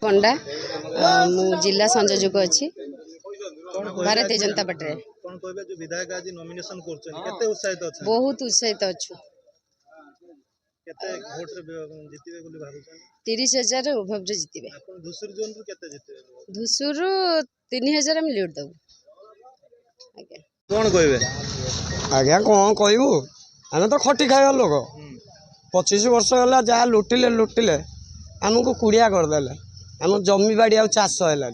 पंडा जिला संयोजक अच्छी भारतीय जनता पार्टी रे बहुत उत्साहित अच्छु 30,000 उभव जितबे धुसुर 3,000 हम लीड दबु कौन कहबे आज्ञा कौन कहबू आम तो खटी खाଇବା लोक 25 वर्ष है जहाँ लुटिले आमको कुड़िया करदे आम जमी बाड़ी आ चाष है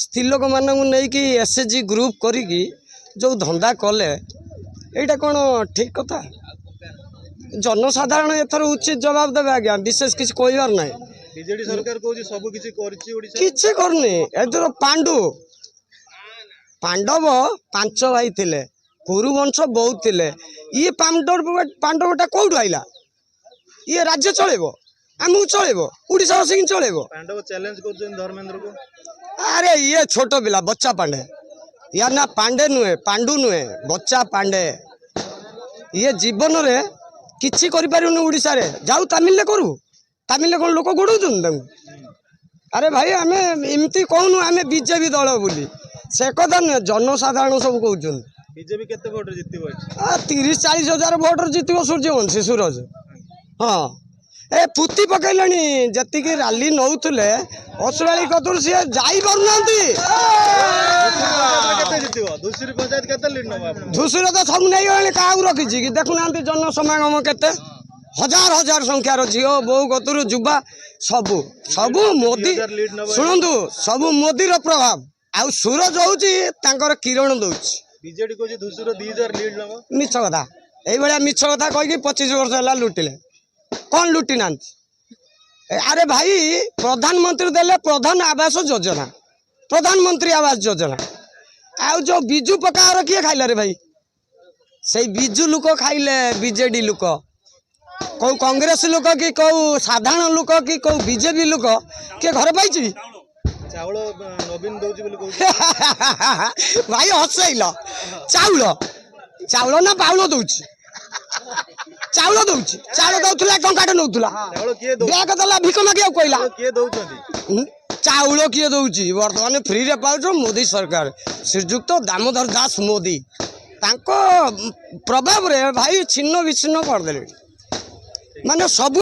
स्त्री लोक मानक एसएचजी ग्रुप करी जो धंदा कले यहाँ कौन ठीक कथा जनसाधारण एथर उचित जवाब देवे आज्ञा विशेष किसी कहबार ना बीजेडी सरकार कहूँ सब किसी करनी एथर पांडव 5 भाई थिले कुरुवंश बहुत थिले ये पांडवटा कौटू आइला ये राज्य चलेबो आमको चलेबो उड़ीसा बसिक चलेबो पांडव चैलेंज कर धर्मेंद्र को अरे ये छोट पिला बच्चा पांडे यार ना पांडे नुहे पांडु नुहे बच्चा पांडे ये जीवन रे किछि करि पारुनी उड़ीसा रे जाऊ तमिल करू तमिल कौन लोक गोड़ौछन अरे भाई आमे एमती कहूनु आमे बीजेपी दल बोली से कथा नुहे जनसाधारण सब कहउछन बीजेपी केते वोट जितबो 30-40 हजार वोट जितबो सूर्यवंशी सूरज हाँ ए पुती पकईलानी जति राली नौले असुराली कतुर सी जाई धुसुर तो सब नहीं गले क्या रखी देखुना जन समागम केते हजार हजार संख्यार झील बो कतुर जुवा सबू सबू मोदी शुणु सबू मोदी प्रभाव आउ सूरज हूँ किरण दौर बीजेडी को धुसुर 2,000 लीड नबो मिछ कथा ये मिछ कथा कहीकि 25 वर्ष है लुटिले कौन लुटी ना अरे भाई प्रधानमंत्री देले प्रधान आवास योजना प्रधानमंत्री आवास योजना आ जो बिजू पक्का किए खाइला रे भाई से बिजू लोक खाइले बीजेडी लोक कौ कांग्रेस लोक कि कौ साधारण लोक कि कौ बीजेपी लोक किए घर पाई चाउल नवीन दौची बोली कहू भाई हसैल चाउल चाउल ना पाउल दौची चाउल दौची चाउल दौला टंकाटे नौला ब्याग देला भिक मागिया कहला चाउल किए दौची बर्तमान फ्री रे पाउछ मोदी सरकार श्रीजुक्त दामोदर दास मोदी तांको प्रभाव रे भाई छिन्न विच्छिन्न करदेले माने सब